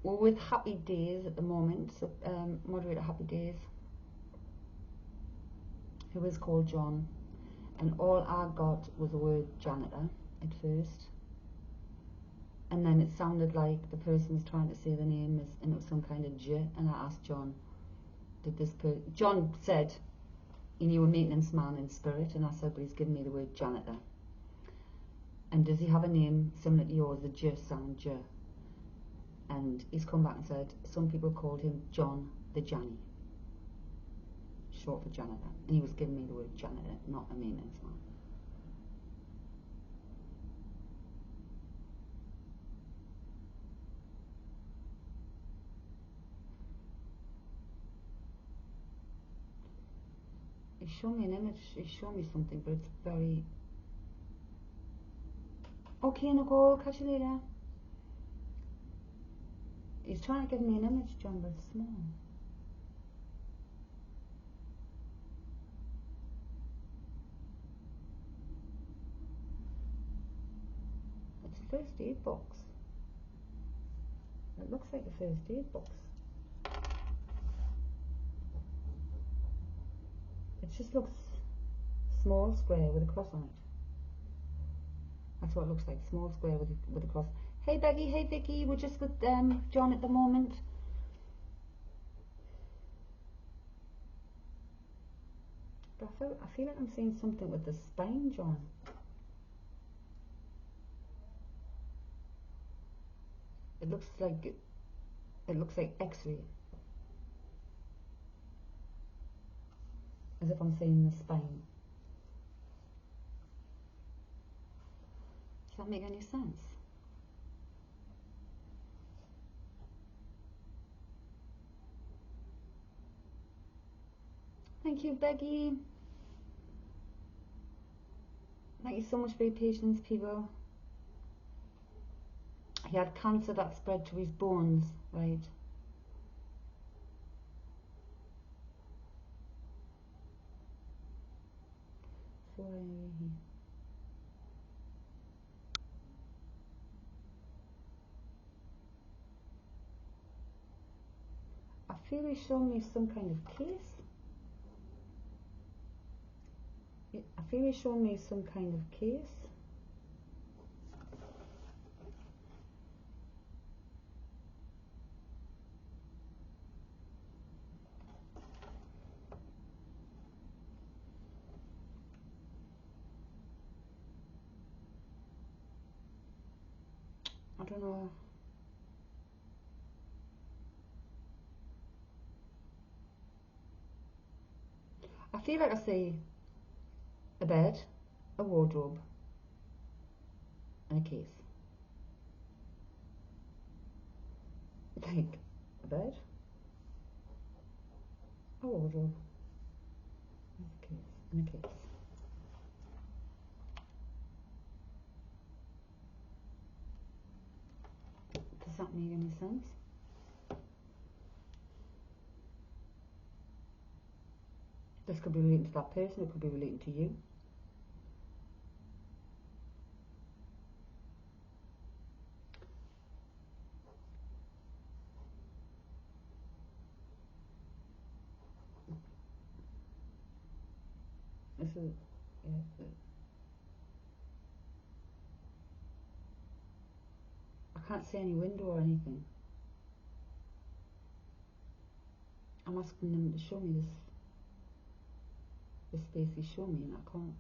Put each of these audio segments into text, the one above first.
We're with Happy Days at the moment, so moderator Happy Days, who is called John, and all I got was the word janitor at first, and then it sounded like the person was trying to say the name and it was some kind of J, and I asked John, John said he knew a maintenance man in spirit, and I said, but he's given me the word janitor. And does he have a name similar to yours, the J sound, J? And he's come back and said some people called him John the Janny, short for janitor, and he was giving me the word janitor, not a maintenance man. He showed me an image, he showed me something, but it's very... Okay, Nicole, catch you later. He's trying to give me an image, John, but it's small. It's a first aid box. It looks like a first aid box. It just looks small square with a cross on it. That's what it looks like, small square with a cross. Hey Becky, hey Vicky, we're just with John at the moment. But I feel like I'm seeing something with the spine, John. It looks like X-ray. As if I'm seeing the spine. Does that make any sense? Thank you, Becky. Thank you so much for your patience, people. He had cancer that spread to his bones, right? So I feel he's showing me some kind of case. I feel he's showing me some kind of case. I don't know. I feel like I see a bed, a wardrobe, and a case. Like a bed, a wardrobe, and a case. Does that make any sense? This could be relating to that person, it could be relating to you. This is, yeah, I can't see any window or anything. I'm asking them to show me this space he's showing me, and I can't.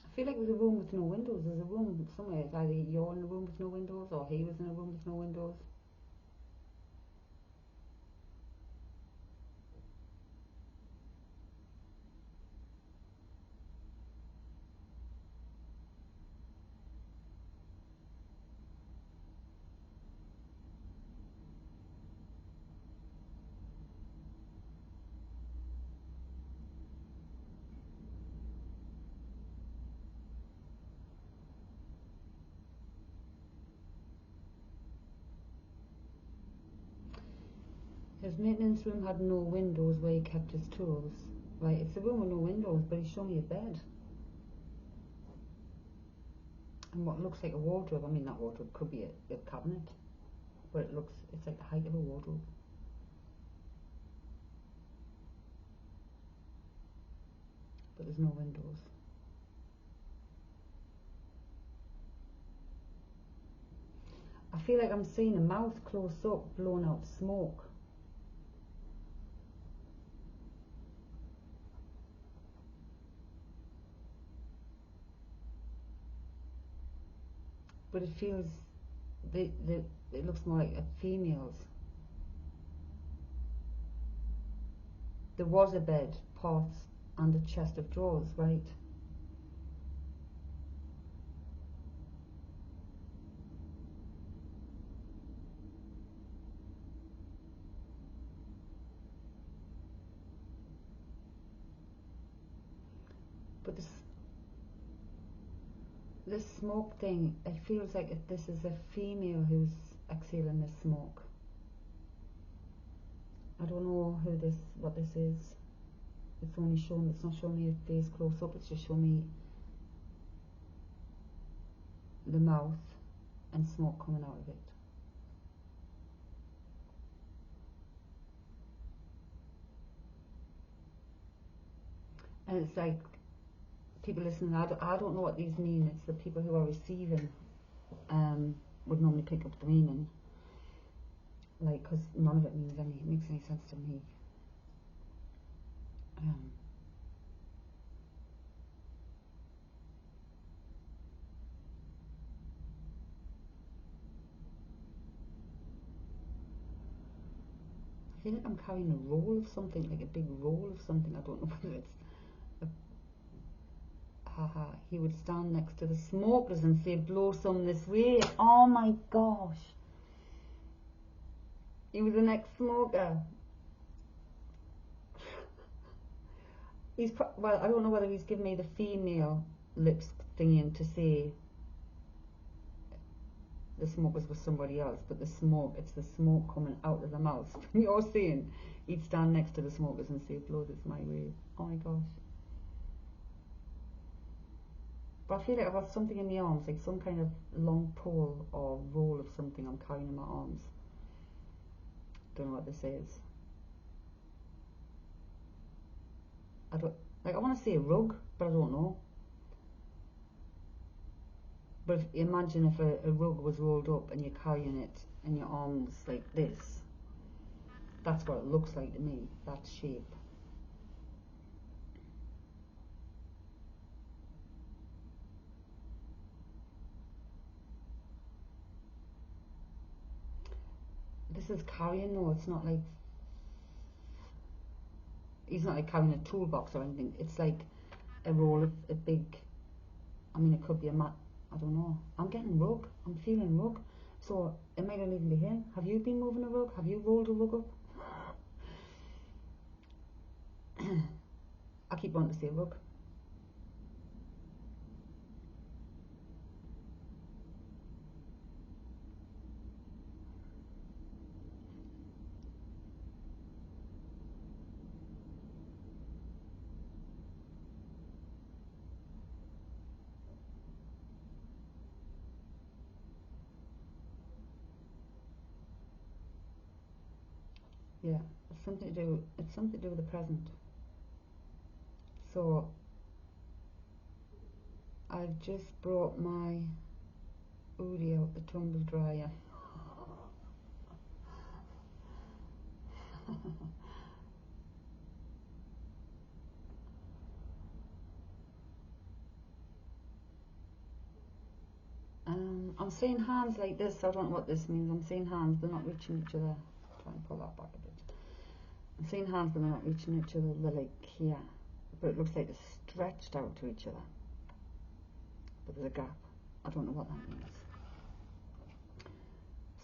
I feel like there's a room with no windows. There's a room somewhere. It's either you're in a room with no windows or he was in a room with no windows. His maintenance room had no windows where he kept his tools. Right, it's a room with no windows, but he showed me a bed. And what looks like a wardrobe. I mean, that wardrobe could be a cabinet, but it's like the height of a wardrobe. But there's no windows. I feel like I'm seeing a mouth close up, blowing out smoke. But it feels, it looks more like a female's. There was a bed, pots, and a chest of drawers, right? But this smoke thing, it feels like this is a female who's exhaling this smoke. I don't know what this is. It's not showing me a face close up, it's just showing me the mouth and smoke coming out of it. And it's like, people listening, I don't know what these mean. It's the people who are receiving would normally pick up the meaning. Like, because none of it makes any sense to me. I feel like I'm carrying a roll of something, like a big roll of something. I don't know whether it's haha, he would stand next to the smokers and say, blow some this way. Oh my gosh. He was an ex-smoker. Well, I don't know whether he's given me the female lips thingy to say the smoke was with somebody else, but it's the smoke coming out of the mouth. You're saying he'd stand next to the smokers and say, blow this my way. Oh my gosh. But I feel like I've got something in my arms, like some kind of long pole or roll of something I'm carrying in my arms. Don't know what this is. I want to say a rug, but I don't know. But imagine if a rug was rolled up and you're carrying it in your arms like this. That's what it looks like to me, that shape. This is carrying though, it's not like, he's not like carrying a toolbox or anything. It's like a roll of a big, I mean it could be a mat, I don't know. I'm getting rug, I'm feeling rug. So it might not even be him. Have you been moving a rug? Have you rolled a rug up? I keep wanting to say rug. Yeah, it's something to do with the present. So I've just brought my Oodie out the tumble dryer. I'm seeing hands like this. I don't know what this means. I'm seeing hands, they're not reaching each other. Try and pull that back a bit. I'm seeing hands, but they're not reaching each other. They're like here, but it looks like they're stretched out to each other. But there's a gap. I don't know what that means.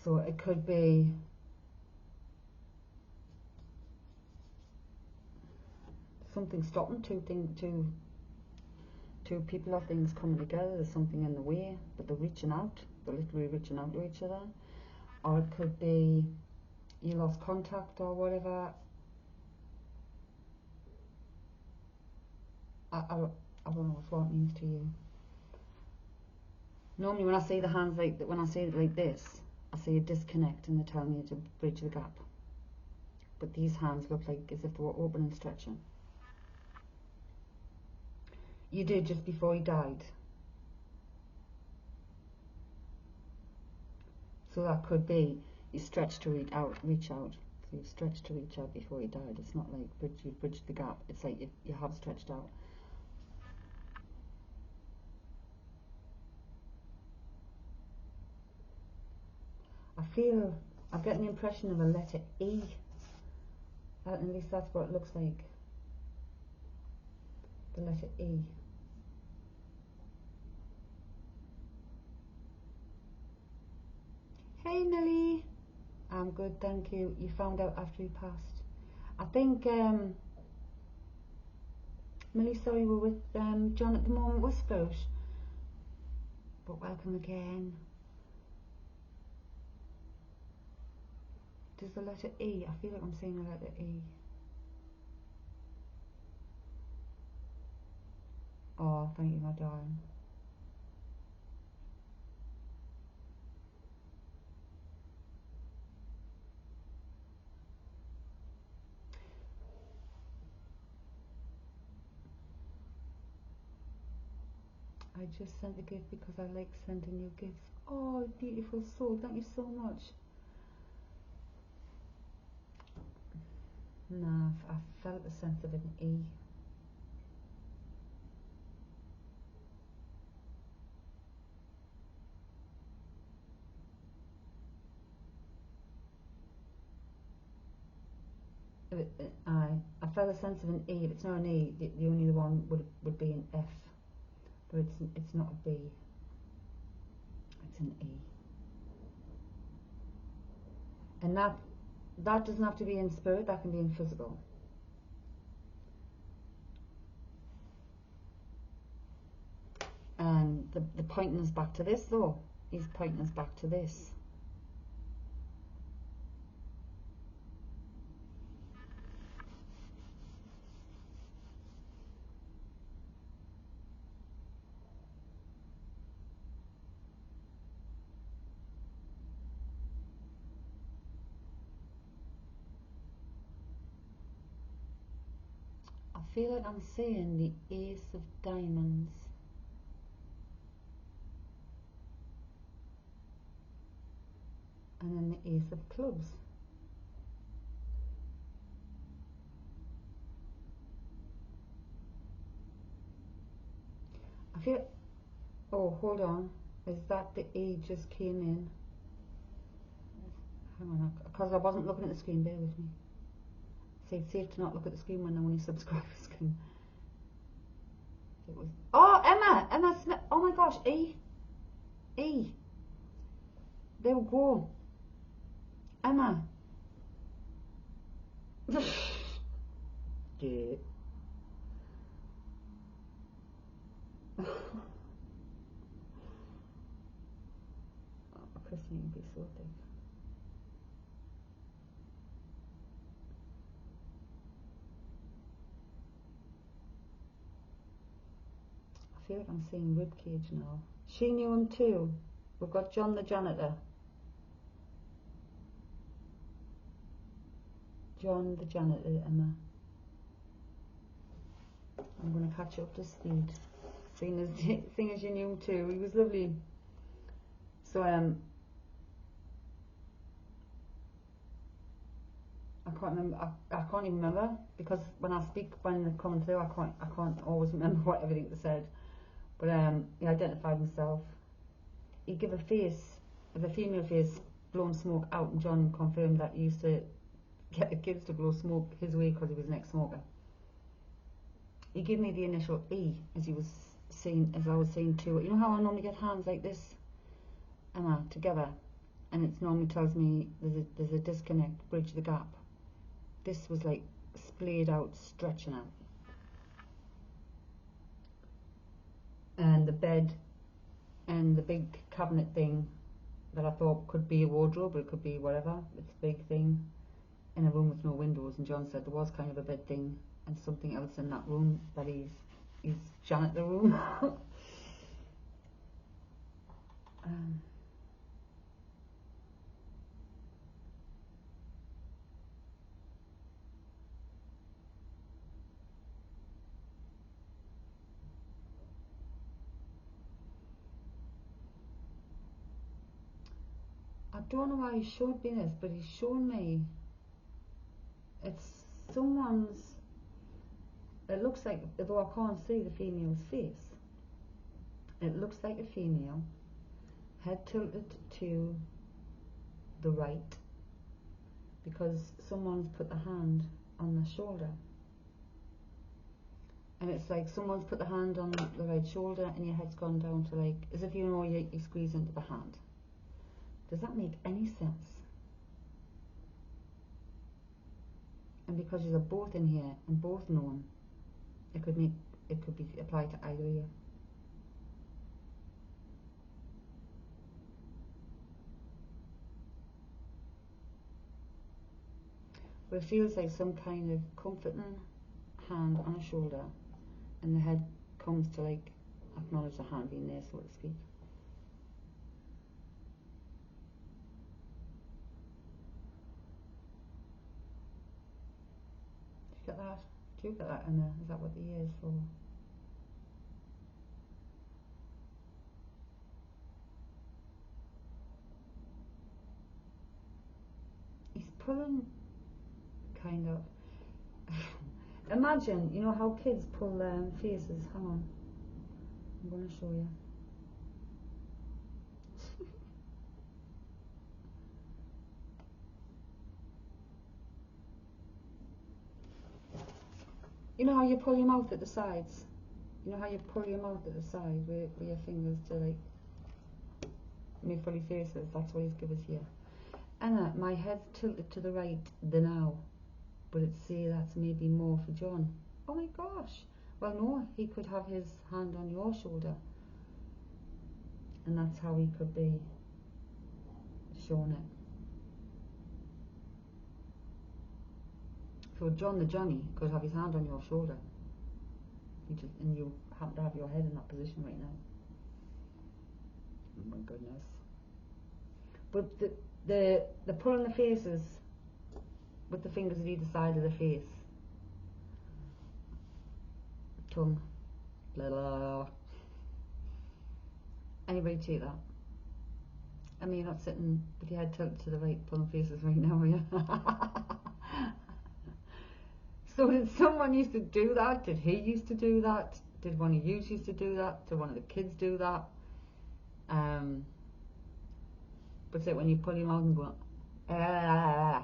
So it could be something stopping two people or things coming together. There's something in the way, but they're reaching out. They're literally reaching out to each other. Or it could be you lost contact or whatever. I don't know what it means to you. Normally when I see the hands like that, when I see it like this, I see a disconnect and they're telling me to bridge the gap. But these hands look like as if they were open and stretching. You did just before he died. So that could be you stretched to reach out. So you've stretched to reach out before he died. It's not like you bridged the gap. It's like you have stretched out. I'm getting the impression of a letter E. At least that's what it looks like. The letter E. Hey Millie. I'm good, thank you. You found out after he passed. I think, Millie, sorry we're with John at the moment, Westboat. But welcome again. Does the letter E, I feel like I'm saying the letter E. Oh, thank you, my darling. I just sent a gift because I like sending you gifts. Oh, beautiful soul, thank you so much. Nah, I felt the sense of an E. I felt a sense of an E. If it's not an E, the only one would be an F. But it's not a B. It's an E. And that doesn't have to be in spirit, that can be in physical. And the pointing us back to this though. He's pointing us back to this. I feel like I'm seeing the Ace of Diamonds. And then the Ace of Clubs. I feel, oh hold on, is that the E just came in? Hang on, because I wasn't looking at the screen, bear with me. See, it's safe to not look at the screen when I only subscribe to the screen. It was, oh, Emma Smith, oh my gosh, E. There we go. Emma. Yeah. Oh, Christine, you'd be so big. I feel like I'm seeing ribcage now. She knew him too. We've got John the janitor. John the janitor, Emma. I'm going to catch you up to speed. Seeing as you knew him too. He was lovely. So I can't remember. I can't even remember because when I speak, when they're coming through, I can't always remember what everything they said. But he identified himself. He gave a face of a female face blowing smoke out, and John confirmed that he used to get the kids to blow smoke his way because he was an ex-smoker. He gave me the initial E as he was saying, as I was saying too. You know how I normally get hands like this, Emma, together, and it normally tells me there's a disconnect, bridge the gap. This was like splayed out, stretching out. And the bed and the big cabinet thing that I thought could be a wardrobe, it could be whatever, it's a big thing. windows, and John said there was kind of a bed thing and something else in that room that he's Janet the room. I don't know why he showed me this, but he's shown me it's someone's, it looks like, though I can't see the female's face, it looks like a female, head tilted to the right, because someone's put the hand on the shoulder. And it's like someone's put the hand on the right shoulder and your head's gone down to, like, as if you know you squeeze into the hand. Does that make any sense? And because you're both in here and both known, it could be applied to either of you. But it feels like some kind of comforting hand on a shoulder, and the head comes to, like, acknowledge the hand being there, so to speak. Do you get that? Do you get that in there? Is that what the ear is for? He's pulling, kind of. Imagine, you know how kids pull faces? Hang on. I'm going to show you. You know how you pull your mouth at the sides? You know how you pull your mouth at the side with your fingers to, like, make funny faces? That's what he's given us here. Anna, my head's tilted to the right the now, but it's say that's maybe more for John. Oh my gosh. Well, no, he could have his hand on your shoulder, and that's how he could be showing it. So John the Johnny could have his hand on your shoulder, and you happen to have your head in that position right now. Oh my goodness. But the pulling the faces with the fingers at either side of the face, tongue, blah, blah, blah. Anybody take that? I mean, you're not sitting with your head tilted to the right pulling faces right now, are you? So did someone used to do that? Did he used to do that? Did one of you used to do that? Did one of the kids do that? But it when you pull your mouth and go, yeah.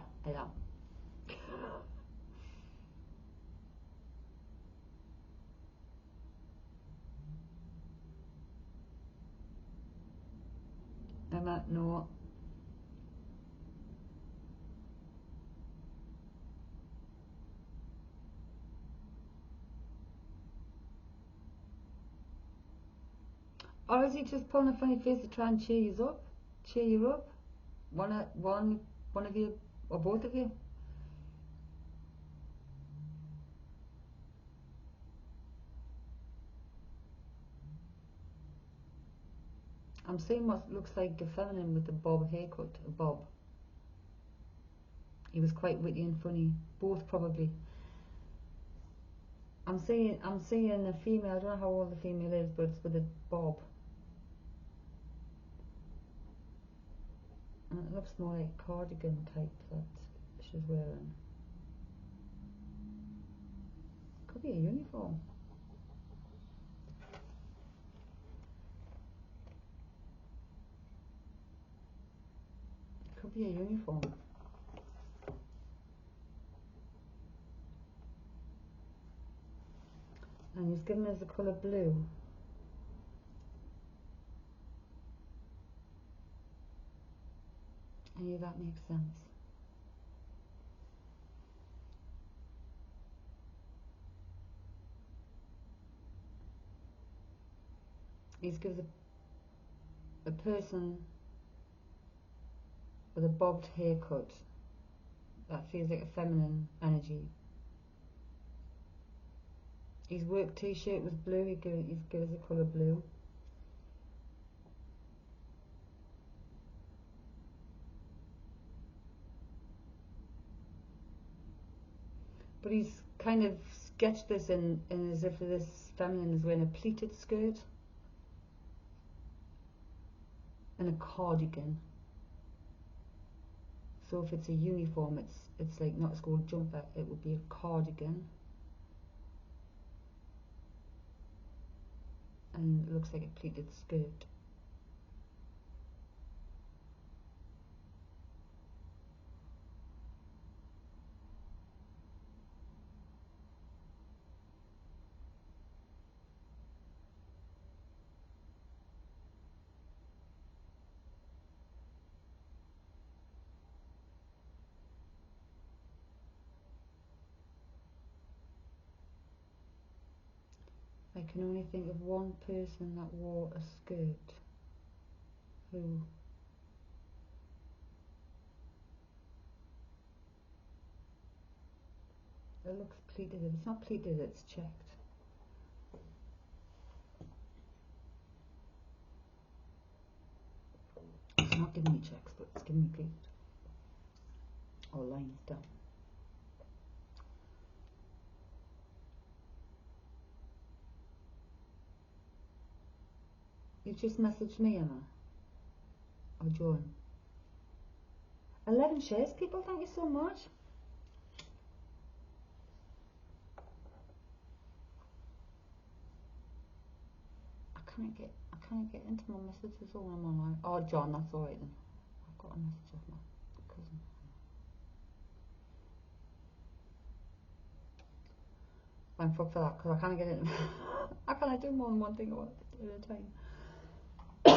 Emma, no. Or is he just pulling a funny face to try and cheer you up? Cheer you up? One of you, or both of you? I'm seeing what looks like a feminine with a bob haircut, a bob. He was quite witty and funny, both probably. I'm seeing a female, I don't know how old the female is, but it's with a bob. And it looks more like cardigan type that she's wearing. Could be a uniform. Could be a uniform. And he's given us the colour blue. And yeah, that makes sense. He's given a person with a bobbed haircut That feels like a feminine energy. His work t-shirt was blue, he's give us the colour blue. But he's kind of sketched this in as if this feminine is wearing a pleated skirt and a cardigan. So if it's a uniform, it's like not a school jumper, it would be a cardigan. And it looks like a pleated skirt. I can only think of one person that wore a skirt. Who? It looks pleated. If it's not pleated, it's checked. It's not giving me checks, but it's giving me pleated. Or lines down. You just messaged me, Emma. Or Joan. 11 shares, people. Thank you so much. I can't get into my messages all when I'm online. Oh, John, that's alright then. I've got a message off my cousin. I'm fucked for that because I can't get in. I can't do more than one thing at a time. 2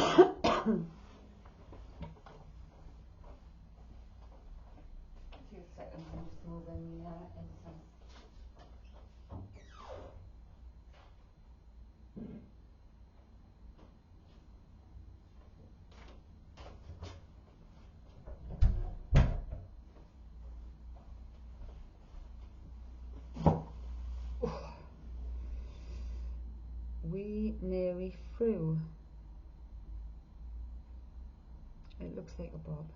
seconds, I'm just moving the incense. We Mary Frew. It looks like a bob.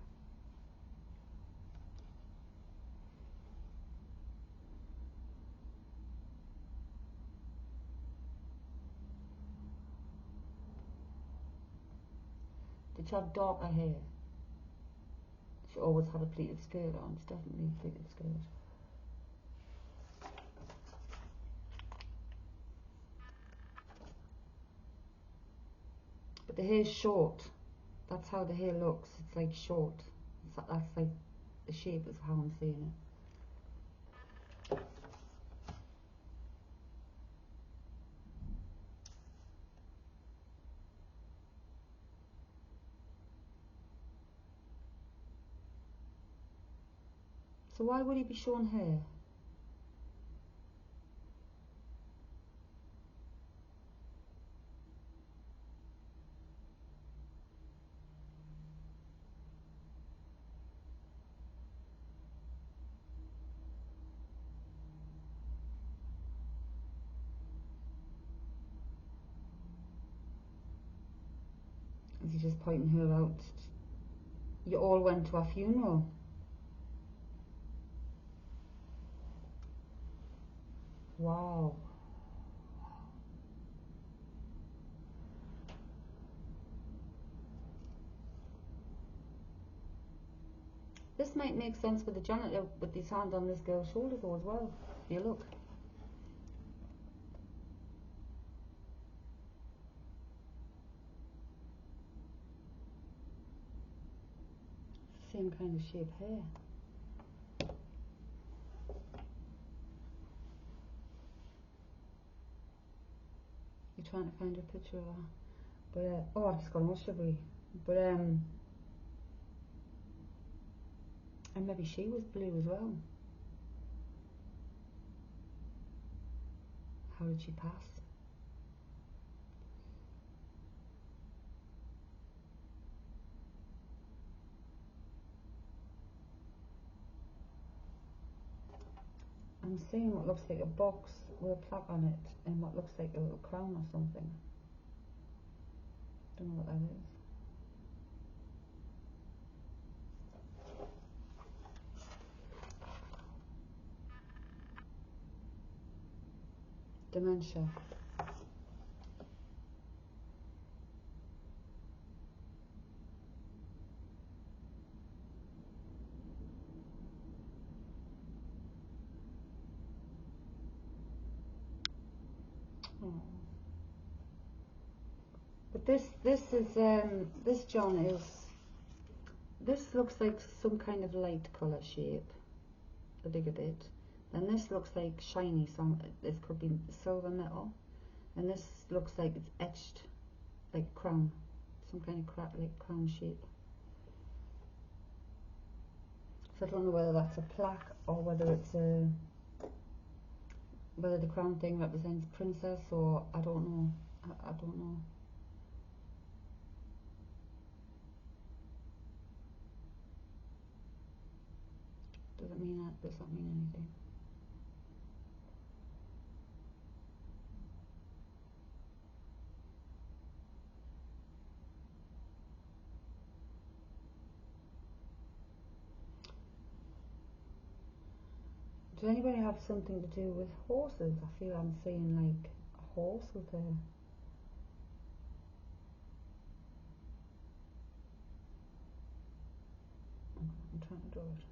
Did she have darker hair? She always had a pleated skirt on. It's definitely a pleated skirt. But the hair's short. That's how the hair looks. It's like short. That's like the shape is how I'm seeing it. So why would he be showing hair? Is he just pointing her out? You all went to a funeral. Wow. This might make sense with the janitor with his hand on this girl's shoulder though as well. If you look. Same kind of shape hair. You're trying to find a picture of her. But oh, I've just gone all shivery. But and maybe she was blue as well. How did she pass? I'm seeing what looks like a box with a plaque on it and what looks like a little crown or something. Don't know what that is. Dementia. Oh. But this is this John is, this looks like some kind of light colour shape. I dig a bit. And this looks like shiny, some this could be silver metal. And this looks like it's etched like crown, some kind of like crown shape. So I don't know whether that's a plaque or whether it's a, whether the crown thing represents princess, or I don't know. I don't know. Does it mean that? Does that mean anything? Does anybody have something to do with horses? I feel I'm seeing like a horse with a... I'm trying to draw it.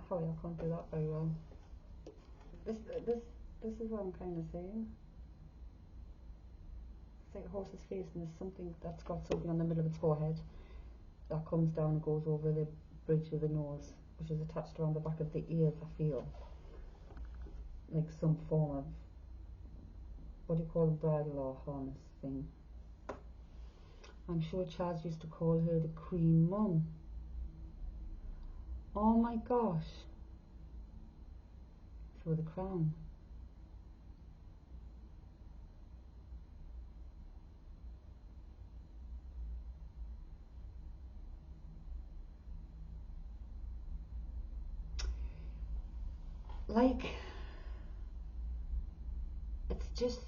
Sorry, I can't do that very well. This is what I'm kind of saying. It's like a horse's face, and there's something that's got something on the middle of its forehead that comes down and goes over the bridge of the nose, which is attached around the back of the ears. I feel like some form of, what do you call a bridle or harness thing. I'm sure Chaz used to call her the Queen Mum. Oh my gosh. So the crown. Like, it's just,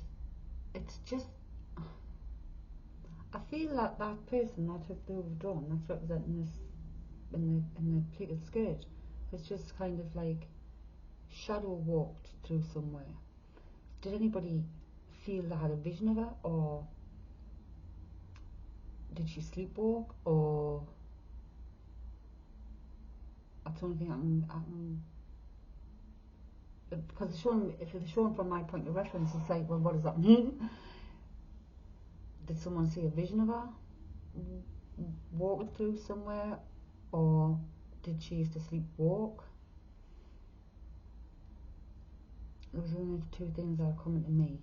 I feel that that person that took the overdrawn, that's representing this in the pleated skirt, has just kind of like shadow walked through somewhere. Did anybody feel they had a vision of her, or did she sleepwalk, or that's the only thing I can because it's shown, if it's shown from my point of reference, it's like, well, what does that mean? Did someone see a vision of her walking through somewhere, or did she used to sleepwalk? Those are only the two things that are coming to me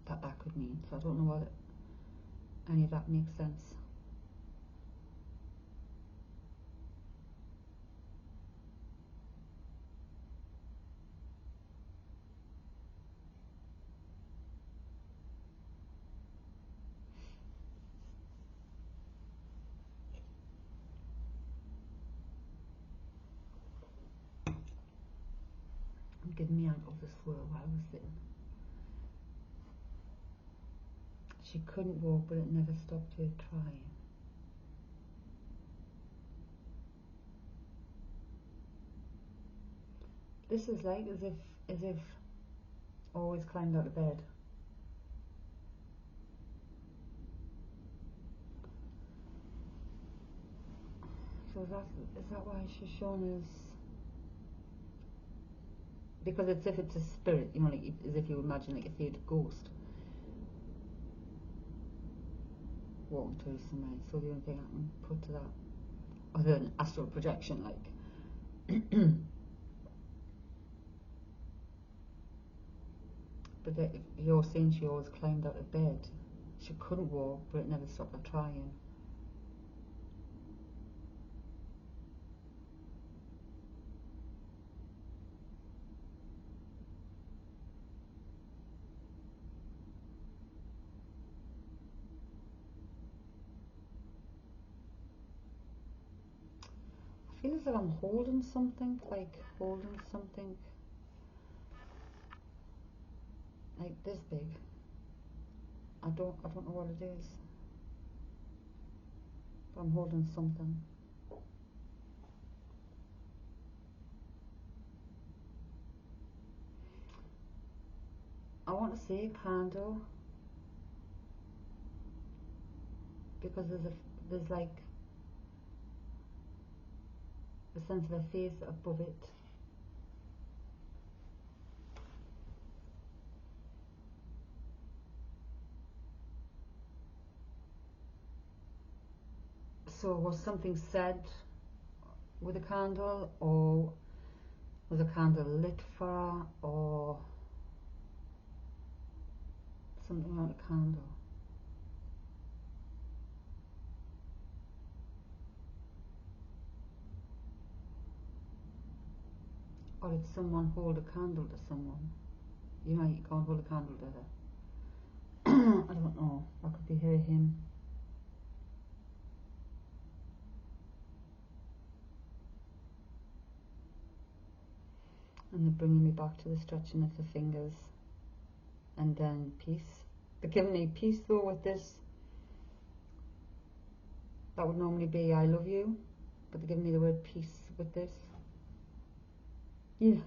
that could mean. So I don't know whether any of that makes sense. I'm getting me out of the swirl while I was sitting. She couldn't walk, but it never stopped her trying. This is like as if always climbed out of bed. So is that why she's shown as, because it's if it's a spirit, you know, like as if you imagine like a theatre ghost walking through somewhere. So the only thing I can put to that, other than astral projection, like. But you're saying she always climbed out of bed. She couldn't walk, but it never stopped her trying. feels like I'm holding something, like this big. I don't know what it is, but I'm holding something. I want to say candle, because there's like a sense of a face above it. So was something said with a candle, or was a candle lit for her, or something around a candle? Or did someone hold a candle to someone? You know, you can't hold a candle to her. I don't know. That could be her, him. And they're bringing me back to the stretching of the fingers. And then peace. They're giving me peace though with this. That would normally be I love you. But they're giving me the word peace with this. Yeah.